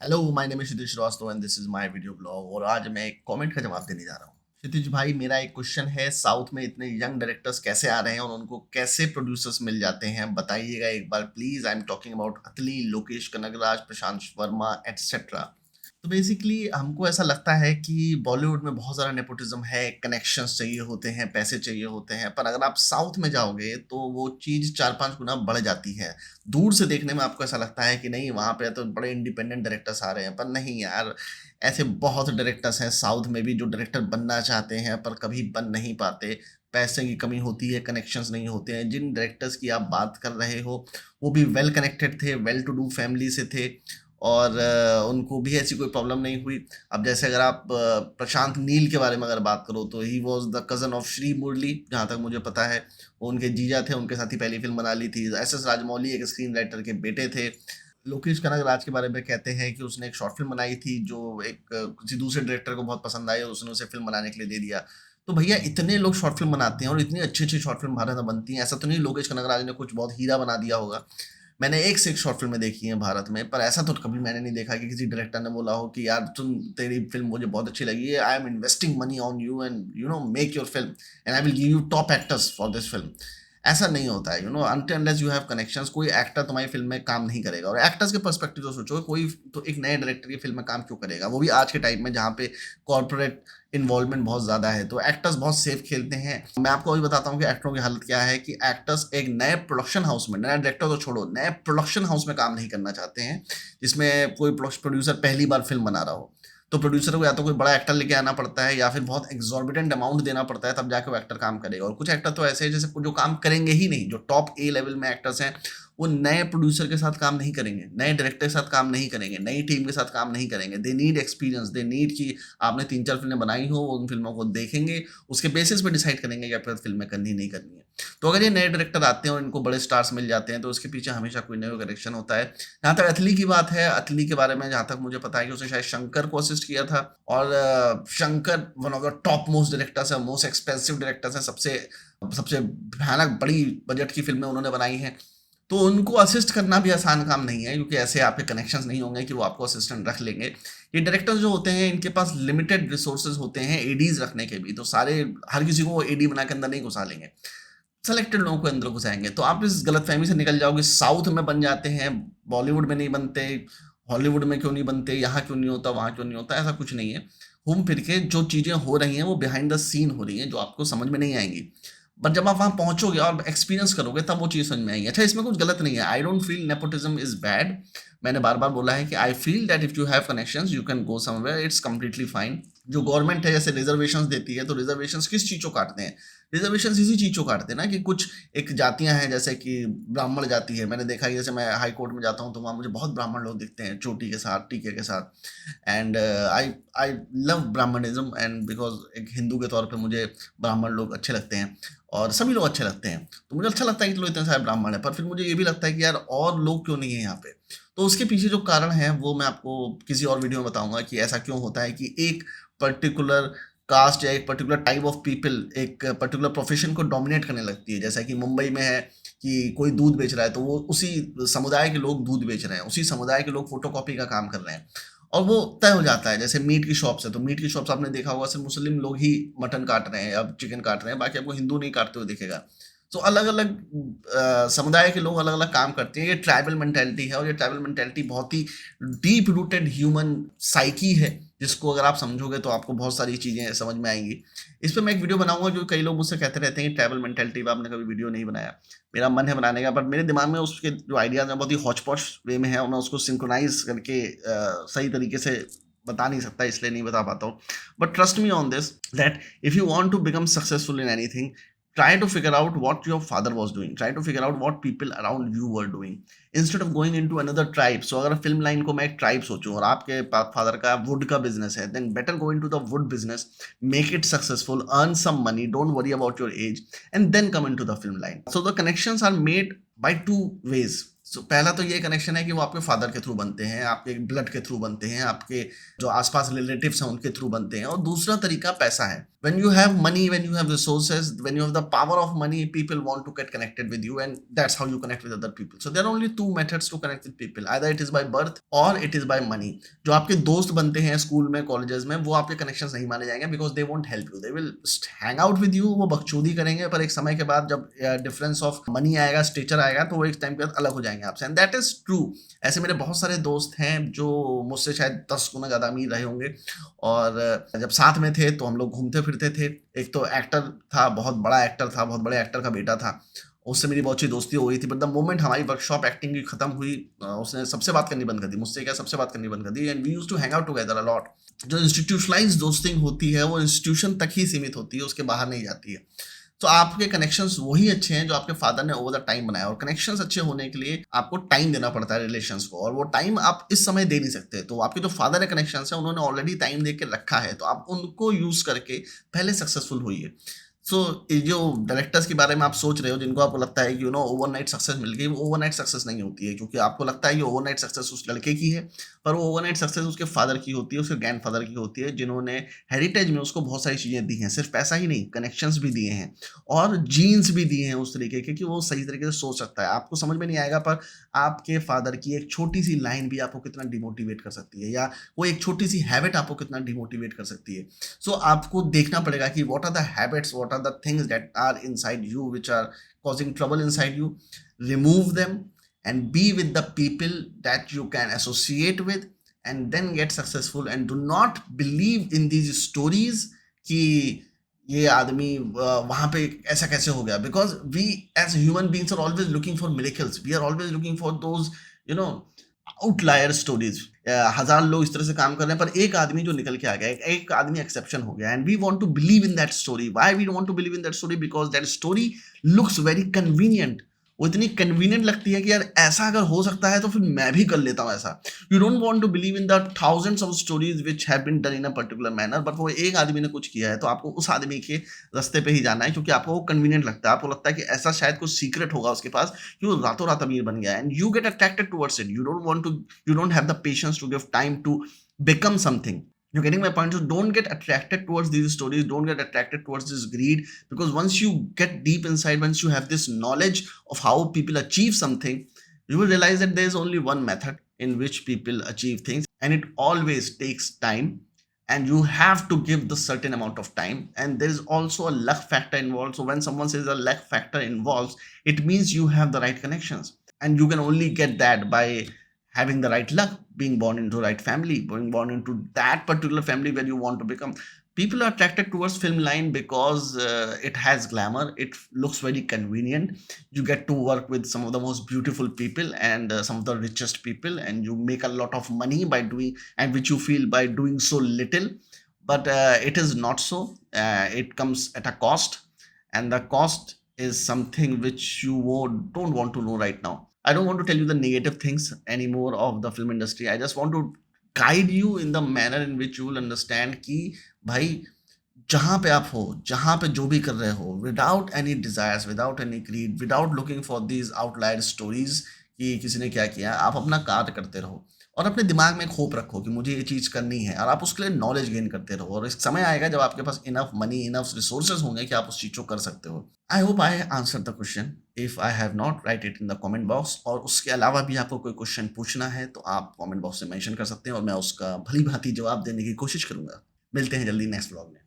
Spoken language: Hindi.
Hello my name is Kshitij Srivastava and this is my video blog. और आज मैं एक कमेंट का जवाब देने जा रहा हूँ। क्षितिज भाई, मेरा एक क्वेश्चन है, साउथ में इतने यंग डायरेक्टर्स कैसे आ रहे हैं और उनको कैसे प्रोड्यूसर्स मिल जाते हैं, बताइएगा एक बार please. I am talking about Atlee, Lokesh Kanagaraj, Prashanth Varma etcetera. तो बेसिकली हमको ऐसा लगता है कि बॉलीवुड में बहुत सारा नेपोटिज्म है, कनेक्शंस चाहिए होते हैं, पैसे चाहिए होते हैं, पर अगर आप साउथ में जाओगे तो वो चीज़ 4-5 गुना बढ़ जाती है। दूर से देखने में आपको ऐसा लगता है कि नहीं, वहाँ पे तो बड़े इंडिपेंडेंट डायरेक्टर्स आ रहे हैं, पर नहीं यार, ऐसे बहुत डायरेक्टर्स हैं साउथ में भी जो डायरेक्टर बनना चाहते हैं पर कभी बन नहीं पाते। पैसे की कमी होती है, कनेक्शंस नहीं होते हैं। जिन डायरेक्टर्स की आप बात कर रहे हो वो भी वेल कनेक्टेड थे, वेल टू डू फैमिली से थे और उनको भी ऐसी कोई प्रॉब्लम नहीं हुई। अब जैसे अगर आप प्रशांत नील के बारे में अगर बात करो तो he was the cousin of Shri Murali, जहाँ तक मुझे पता है। वो उनके जीजा थे, उनके साथ ही पहली फ़िल्म बना ली थी। एस.एस. राजमौली एक स्क्रीन राइटर के बेटे थे। लोकेश कनगराज के बारे में कहते हैं कि उसने एक शॉर्ट फ़िल्म बनाई थी जो एक किसी दूसरे डायरेक्टर को बहुत पसंद आई और उसने उसे फ़िल्म बनाने के लिए दे दिया। तो भैया इतने लोग शॉर्ट फ़िल्म बनाते हैं और इतनी अच्छी-अच्छी शॉर्ट फ़िल्म भारत में बनती हैं। ऐसा तो नहीं लोकेश कनगराज ने कुछ बहुत हीरा बना दिया होगा। मैंने एक से एक शॉर्ट फ़िल्में देखी हैं भारत में, पर ऐसा तो कभी मैंने नहीं देखा कि किसी डायरेक्टर ने बोला हो कि यार सुन, तेरी फ़िल्म मुझे बहुत अच्छी लगी है, I am investing money on you and make your film and I will give you top actors for this film. ऐसा नहीं होता है, until unless you have connections, कोई एक्टर तुम्हारी फ़िल्म में काम नहीं करेगा। और एक्टर्स के पर्सपेक्टिव से सोचो, कोई तो एक नए डायरेक्टर की फ़िल्म में काम क्यों करेगा? वो भी आज के टाइम में जहाँ पे कॉर्पोरेट इन्वॉल्वमेंट बहुत ज़्यादा है, तो एक्टर्स बहुत सेफ खेलते हैं। मैं आपको अभी बताता हूँ कि एक्टरों की हालत क्या है कि एक्टर्स एक नए प्रोडक्शन हाउस में, नया डायरेक्टर तो छोड़ो, नए प्रोडक्शन हाउस में काम नहीं करना चाहते हैं, जिसमें कोई प्रोड्यूसर पहली बार फ़िल्म बना रहा हो। तो प्रोड्यूसर को या तो कोई बड़ा एक्टर लेके आना पड़ता है या फिर बहुत एक्सॉर्बिटेंट अमाउंट देना पड़ता है, तब जाके वो एक्टर काम करेगा। और कुछ एक्टर तो ऐसे हैं जैसे जो काम करेंगे ही नहीं, जो टॉप ए लेवल में एक्टर्स हैं, वो नए प्रोड्यूसर के साथ काम नहीं करेंगे, नए डायरेक्टर के साथ काम नहीं करेंगे, नई टीम के साथ काम नहीं करेंगे। They need experience, they need कि आपने 3-4 फ़िल्में बनाई हो, वो उन फ़िल्मों को देखेंगे, उसके बेसिस पे डिसाइड करेंगे कि आपके साथ फ़िल्में करनी नहीं करनी है। तो अगर ये नए डायरेक्टर आते हैं और इनको बड़े स्टार्स मिल जाते हैं, तो उसके पीछे हमेशा कोई ना कोई कनेक्शन होता है। जहाँ तक अतली की बात है, अतली के बारे में जहाँ तक मुझे पता है कि उसने शायद शंकर को असिस्ट किया था और Shankar one of the top most directors है, मोस्ट एक्सपेंसिव डायरेक्टर्स हैं, सबसे सबसे भयानक बड़ी बजट की फ़िल्में उन्होंने बनाई हैं। तो उनको असिस्ट करना भी आसान काम नहीं है, क्योंकि ऐसे आपके कनेक्शंस नहीं होंगे कि वो आपको असिस्टेंट रख लेंगे। ये डायरेक्टर्स जो होते हैं इनके पास लिमिटेड रिसोर्सेज होते हैं एडीज रखने के भी, तो सारे हर किसी को एडी बना के अंदर नहीं घुसा लेंगे, सेलेक्टेड लोगों को अंदर घुसाएंगे। तो आप इस गलतफहमी से निकल जाओगे, साउथ में बन जाते हैं, बॉलीवुड में नहीं बनते, हॉलीवुड में क्यों नहीं बनते, यहाँ क्यों नहीं होता, वहाँ क्यों नहीं होता, ऐसा कुछ नहीं है। घूम फिर के जो चीज़ें हो रही हैं वो बिहाइंड द सीन हो रही हैं, जो आपको समझ में नहीं आएंगी, बट जब आप वहाँ पहुँचोगे और एक्सपीरियंस करोगे तब वो चीज़ समझ में आएगी। अच्छा, इसमें कुछ गलत नहीं है, I don't feel nepotism is bad. मैंने बार-बार बोला है कि I feel that if you have connections you can go somewhere, it's completely fine. जो गवर्नमेंट है जैसे रिजर्वेशंस देती है, तो रिजर्वेशंस किस चीज़ को काटते हैं? रिजर्वेशंस इसी चीज़ को काटते हैं ना, कि कुछ एक जातियाँ हैं जैसे कि ब्राह्मण जाति है। मैंने देखा है, जैसे मैं हाई कोर्ट में जाता हूँ तो वहाँ मुझे बहुत ब्राह्मण लोग दिखते हैं चोटी के साथ, टीके के साथ। And I I love Brahminism, and because एक हिंदू के तौर पे मुझे ब्राह्मण लोग अच्छे लगते हैं और सभी लोग अच्छे लगते हैं। तो मुझे अच्छा लगता है कि लोग इतने सारे ब्राह्मण हैं, पर फिर मुझे ये भी लगता है कि यार और लोग क्यों नहीं है यहाँ पे? तो उसके पीछे जो कारण है वो मैं आपको किसी और वीडियो में बताऊँगा कि ऐसा क्यों होता है कि एक पर्टिकुलर कास्ट या एक पर्टिकुलर टाइप ऑफ पीपल एक पर्टिकुलर प्रोफेशन को डोमिनेट करने लगती है। जैसा कि मुंबई में है कि कोई दूध बेच रहा है तो वो उसी समुदाय के लोग दूध बेच रहे हैं, उसी समुदाय के लोग फोटोकॉपी का काम कर रहे हैं और वो तय हो जाता है। जैसे मीट की शॉप्स है, तो मीट की शॉप्स आपने देखा होगा सिर्फ मुस्लिम लोग ही मटन काट रहे हैं या चिकन काट रहे हैं, बाकी आपको हिंदू नहीं काटते हुए दिखेगा। तो अलग अलग समुदाय के लोग अलग अलग काम करते हैं। ये ट्राइबल मेंटेलिटी है और ये ट्राइबल मेंटेलिटी बहुत ही डीप रूटेड ह्यूमन साइकी है, जिसको अगर आप समझोगे तो आपको बहुत सारी चीज़ें समझ में आएंगी। इस पे मैं एक वीडियो बनाऊंगा, जो कई लोग मुझसे कहते रहते हैं कि ट्राइबल मेंटेलिटी पे आपने कभी वीडियो नहीं बनाया। मेरा मन है बनाने का, बट मेरे दिमाग में उसके जो आइडियाज़ हैं बहुत ही हौच पौच वे में है और मैं उसको सिंक्रोनाइज करके सही तरीके से बता नहीं सकता, इसलिए नहीं बता पाता हूँ। But trust me on this that if you want to become successful in anything, try to figure out what your father was doing, try to figure out what people around you were doing instead of going into another tribe. So अगर फिल्म लाइन को मैं एक ट्राइब सोचूं और आपके फादर का वुड का बिजनेस है, then better go into the wood business, make it successful, earn some money, don't worry about your age, and then come into the film line. So the connections are made by two ways. पहला तो ये कनेक्शन है कि वो आपके फादर के थ्रू बनते हैं, आपके ब्लड के थ्रू बनते हैं, आपके जो आसपास रिलेटिव्स हैं उनके थ्रू बनते हैं। और दूसरा तरीका पैसा है। When you have money, when you have resources, when you have the power of money, people want to get connected with you and that's how you connect with other people. So there are only two methods to connect with people, either it is by birth or it is by money. जो आपके दोस्त बनते हैं स्कूल में, कॉलेजेस में, वो आपके कनेक्शंस नहीं माने जाएंगे, because they won't help you, they will hang out with you, वो बकचोदी करेंगे, पर एक समय के बाद जब डिफरेंस ऑफ मनी आएगा, स्टेचर आएगा, तो वो एक टाइम के बाद अलग हो जाएंगे आपसे, एंड दैट इज ट्रू। ऐसे मेरे बहुत सारे दोस्त हैं जो मुझसे शायद 10 गुना ज़्यादा अमीर रहे होंगे, और जब साथ में थे तो हम लोग घूमते फिरते थे। एक तो एक्टर था, बहुत बड़ा एक्टर था, बहुत बड़े एक्टर का बेटा था, उससे मेरी बहुत अच्छी दोस्ती हो गई थी। बट द मोमेंट हमारी वर्कशॉप एक्टिंग की खत्म हुई, उसने सबसे बात करनी बंद कर दी, मुझसे क्या सबसे बात करनी बंद कर दी, and we used to hang out together a lot. जो इंस्टीट्यूशनलाइज्ड दोस्तिंग होती है वो इंस्टीट्यूशन तक ही सीमित होती है, उसके बाहर नहीं जाती है। तो आपके कनेक्शंस वही अच्छे हैं जो आपके फादर ने ओवर द टाइम बनाया, और कनेक्शंस अच्छे होने के लिए आपको टाइम देना पड़ता है रिलेशंस को, और वो टाइम आप इस समय दे नहीं सकते। तो आपके जो फादर है कनेक्शंस है, उन्होंने ऑलरेडी टाइम दे के रखा है, तो आप उनको यूज करके पहले सक्सेसफुल होइए। सो ये जो डायरेक्टर्स के बारे में आप सोच रहे हो, जिनको आपको लगता है कि ओवरनाइट सक्सेस मिल गई, वो ओवरनाइट सक्सेस नहीं होती है, क्योंकि आपको लगता है ये ओवरनाइट सक्सेस उस लड़के की है, पर वो ओवरनाइट सक्सेस उसके फादर की होती है, उसके ग्रैंडफादर की होती है, जिन्होंने हेरिटेज में उसको बहुत सारी चीज़ें दी हैं, सिर्फ पैसा ही नहीं, कनेक्शंस भी दिए हैं और जीन्स भी दिए हैं उस तरीके के कि वो सही तरीके से सोच सकता है। आपको समझ में नहीं आएगा, पर आपके फादर की एक छोटी सी लाइन भी आपको कितना डिमोटिवेट कर सकती है, या वो एक छोटी सी हैबिट आपको कितना डिमोटिवेट कर सकती है। सो आपको देखना पड़ेगा कि what are the habits, what are the things that are inside you which are causing trouble inside you. Remove them and be with the people that you can associate with, and then get successful. And do not believe in these stories कि ये आदमी वहां पे ऐसा कैसे हो गया, because we as human beings are always looking for miracles, we are always looking for those outlier stories. 1000 लोग इस तरह से काम कर रहे हैं, पर एक आदमी जो निकल के आ गया, एक आदमी एक्सेप्शन हो गया, and we want to believe in that story. Why we want to believe in that story? Because that story looks very convenient. वो इतनी कन्वीनियंट लगती है कि यार ऐसा अगर हो सकता है तो फिर मैं भी कर लेता हूँ ऐसा। You don't want to believe in the thousands of stories which have been done in a particular manner, but वो एक आदमी ने कुछ किया है, तो आपको उस आदमी के रास्ते पे ही जाना है, क्योंकि आपको वो कन्वीनियंट लगता है। आपको लगता है कि ऐसा शायद कुछ सीक्रेट होगा उसके पास कि वो रातों रात अमीर बन गया, and you get attracted towards it. You don't have the patience to give time to become something. You're getting my point? So don't get attracted towards these stories, don't get attracted towards this greed, because once you get deep inside, once you have this knowledge of how people achieve something, you will realize that there is only one method in which people achieve things, and it always takes time, and you have to give the certain amount of time, and there is also a luck factor involved. So when someone says a luck factor involves, it means you have the right connections, and you can only get that by having the right luck, being born into the right family, being born into that particular family where you want to become. People are attracted towards film line because it has glamour, it looks very convenient, you get to work with some of the most beautiful people and some of the richest people, and you make a lot of money by doing, and which you feel by doing so little. But it is not so. It comes at a cost, and the cost is something which don't want to know right now. I don't want to tell you the negative things anymore of the film industry. I just want to guide you in the manner in which you will understand कि भाई जहाँ पे आप हो, जहाँ पे जो भी कर रहे हो, without any desires, without any grid, without looking for these outlier stories कि किसी ने क्या किया, आप अपना कार्य करते रहो और अपने दिमाग में एक होप रखो कि मुझे ये चीज़ करनी है, और आप उसके लिए नॉलेज गेन करते रहो, और एक समय आएगा जब आपके पास इनफ मनी, इनफ रिसोर्सेज होंगे कि आप उस चीज़ को कर सकते हो। I hope I answer the question. If I have not, right it in the comment box. और उसके अलावा भी आपको कोई क्वेश्चन पूछना है तो आप कमेंट बॉक्स में मेंशन कर सकते हैं, और मैं उसका भली भांति जवाब देने की कोशिश करूंगा। मिलते हैं जल्दी नेक्स्ट व्लॉग में।